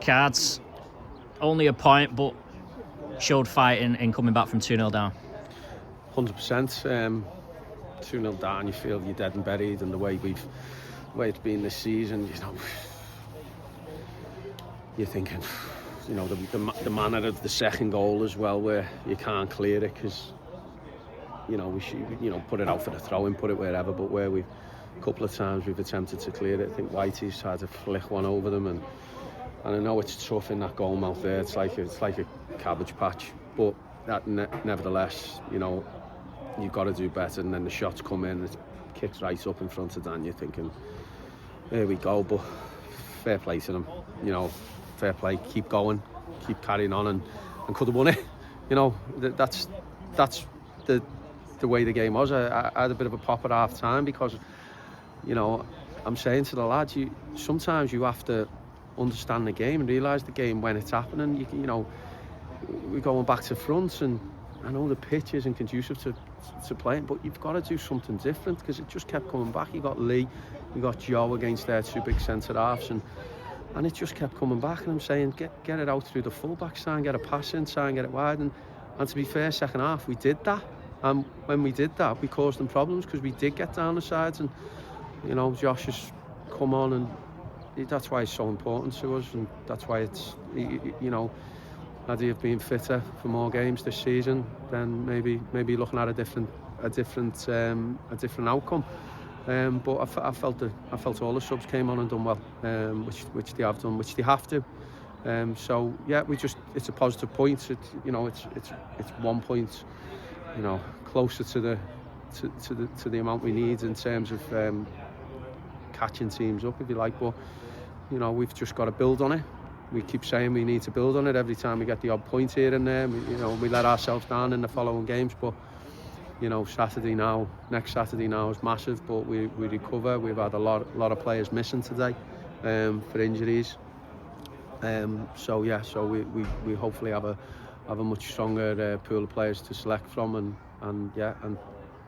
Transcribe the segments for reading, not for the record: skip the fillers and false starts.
Cards, only a point, but showed fight in coming back from 2-0 down. 100%. 2-0 down, you feel you're dead and buried, and the way it's been this season, you're thinking, the manner of the second goal as well, where you can't clear it because we should put it out for the throw-in, put it wherever, but where a couple of times we've attempted to clear it. I think Whitey's tried to flick one over them, and I know it's tough in that goal mouth there. It's like a cabbage patch, but nevertheless, you've got to do better. And then the shots come in, it kicks right up in front of Dan. You're thinking, there we go. But fair play to them, fair play. Keep going, keep carrying on, and could have won it. That's the way the game was. I had a bit of a pop at half time because, I'm saying to the lads, sometimes you have to understand the game and realise the game when it's happening. We're going back to front, and I know the pitch isn't conducive to playing, but you've got to do something different because it just kept coming back. You got Lee, you got Joe against their two big centre halves, and it just kept coming back. And I'm saying, get it out through the full-back side, get a pass in, try and get it wide. And to be fair, second half we did that. And when we did that, we caused them problems because we did get down the sides, and Josh has come on, and that's why it's so important to us, and that's why it's had he have been fitter for more games this season, then maybe looking at a different outcome. But I felt all the subs came on and done well, which they have done, which they have to. So yeah, it's a positive point. It's 1 point, closer to the amount we need in terms of catching teams up, if you like. But we've just got to build on it. We keep saying we need to build on it every time we get the odd point here and there. We let ourselves down in the following games, but next Saturday now is massive. But we recover. We've had a lot of players missing today for injuries. So we hopefully have a much stronger pool of players to select from, and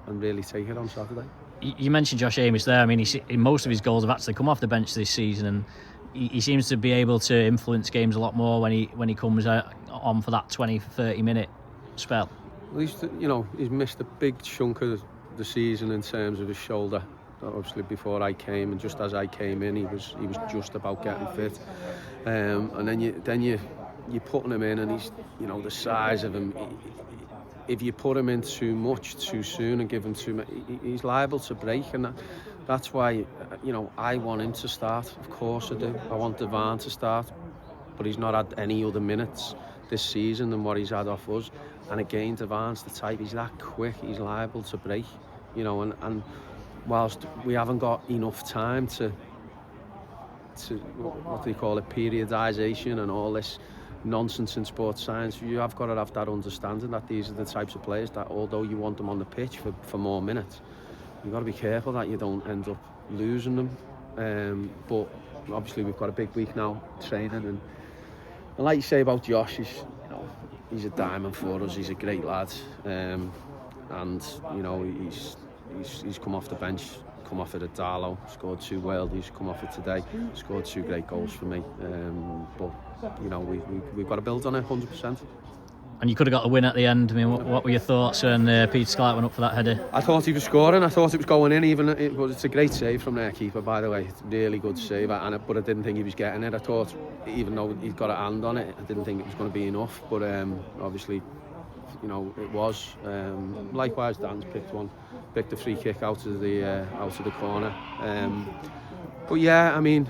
really take it on Saturday. You mentioned Josh Amos there. I mean, most of his goals have actually come off the bench this season, and he seems to be able to influence games a lot more when he comes on for that 20-30 minute spell. At least he's missed a big chunk of the season in terms of his shoulder. Obviously before I came, and just as I came in, he was just about getting fit. And then you're putting him in, and he's the size of him. If you put him in too much too soon and give him too much, he's liable to break, and that's why I want him to start. Of course I do. I want Devan to start, but he's not had any other minutes this season than what he's had off us. And again, Devan's the type, he's that quick, he's liable to break, and whilst we haven't got enough time to what do you call it, periodisation and all this nonsense in sports science, you have got to have that understanding that these are the types of players that, although you want them on the pitch for more minutes, you've got to be careful that you don't end up losing them. But obviously we've got a big week now training, and like you say about Josh, he's a diamond for us. He's a great lad, and he's come off the bench, come off it at Darlow, scored 2 worldies, come off it today, scored 2 great goals for me. But we've got to build on it 100%. And you could have got a win at the end. I mean, what were your thoughts when Peter Scarlett went up for that header? I thought he was scoring. I thought it was going in. It's a great save from their keeper, by the way. It's a really good save. But I didn't think he was getting it. I thought, even though he's got a hand on it, I didn't think it was going to be enough. But obviously, it was. Likewise, Dan's picked a free kick out of the corner. But yeah, I mean,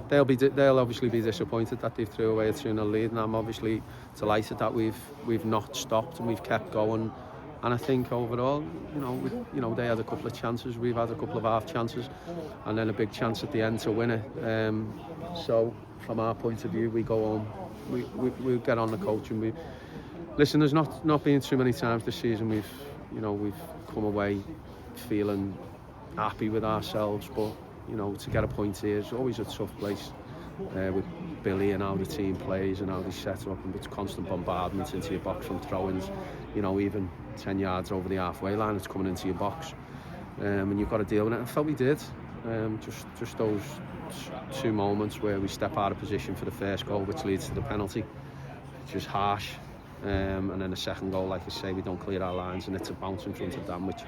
they'll obviously be disappointed that they threw away a 2-0 lead, and I'm obviously delighted that we've not stopped and we've kept going. And I think overall, they had a couple of chances, we've had a couple of half chances, and then a big chance at the end to win it. So from our point of view, we go home, we get on the coach, and listen. There's not been too many times this season we've come away feeling happy with ourselves, but to get a point here is always a tough place, with Billy and how the team plays and how they set up, and it's constant bombardment into your box from throw-ins, even 10 yards over the halfway line, it's coming into your box, and you've got to deal with it. I felt we did, Just those two moments where we step out of position for the first goal, which leads to the penalty, which is harsh. And then the second goal, like I say, we don't clear our lines and it's a bounce in front of them, which,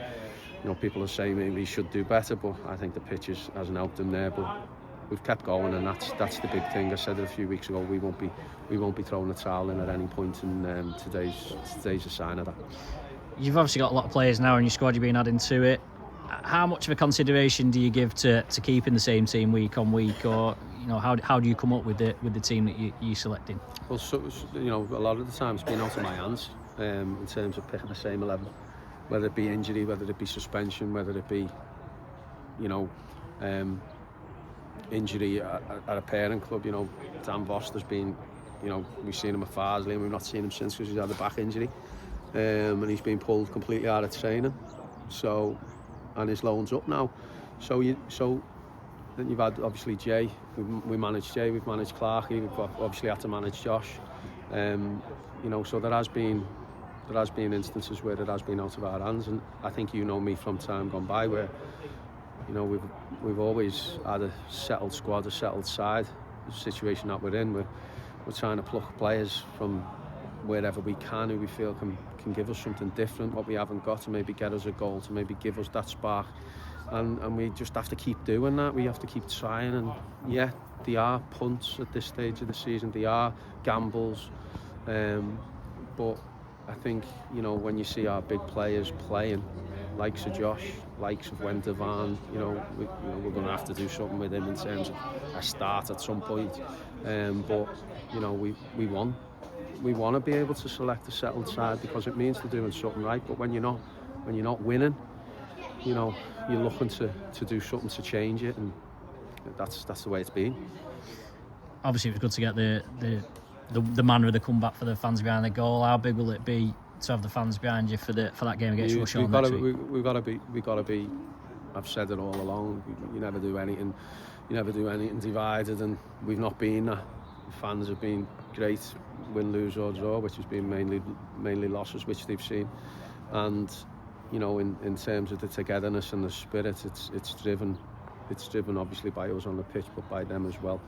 you know, people are saying maybe we should do better, but I think the pitch hasn't helped them there. But we've kept going, and that's the big thing. I said it a few weeks ago. We won't be throwing the towel in at any point, and today's a sign of that. You've obviously got a lot of players now in your squad. You've been adding to it. How much of a consideration do you give to keeping the same team week on week, or you know, how do you come up with the team that you're selecting? Well, so, you know, a lot of the time it's been out of my hands in terms of picking the same 11, whether it be injury, whether it be suspension, whether it be, you know, injury at a parent club. You know, Dan Foster's been, you know, we've seen him at Farsley and we've not seen him since because he's had a back injury, and he's been pulled completely out of training. So, and his loan's up now. So then you've had obviously Jay. We managed Jay. We've managed Clarkey. We've obviously had to manage Josh. You know, so there has been instances where it has been out of our hands, and I think you know me from time gone by where, you know, we've always had a settled squad, a settled side. The situation that we're in, we're trying to pluck players from wherever we can, who we feel can give us something different, what we haven't got, to maybe get us a goal, to maybe give us that spark, and we just have to keep doing that. We have to keep trying, and yeah, they are punts at this stage of the season, they are gambles, but I think, you know, when you see our big players playing, likes of Josh, likes of Wendervan, you know, we're going to have to do something with him in terms of a start at some point, but you know, we want to be able to select a settled side because it means they're doing something right. But when you're not winning, you know, you're looking to do something to change it, and that's the way it's been. Obviously, it was good to get the manner of the comeback for the fans behind the goal. How big will it be to have the fans behind you for that game against Russia next week? We've got to be. I've said it all along. You never do anything divided, and we've not been that. The fans have been great, win, lose or draw, which has been mainly losses, which they've seen. And you know, in terms of the togetherness and the spirit, it's driven obviously by us on the pitch, but by them as well.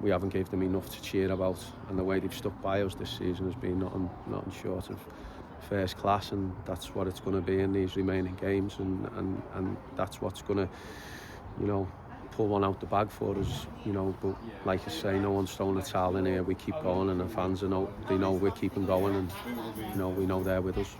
We haven't gave them enough to cheer about, and the way they've stuck by us this season has been nothing short of first class, and that's what it's going to be in these remaining games, and that's what's going to, you know, pull one out the bag for us, you know. But like I say, no one's throwing a towel in here. We keep going, and the fans they know we're keeping going, and you know, we know they're with us.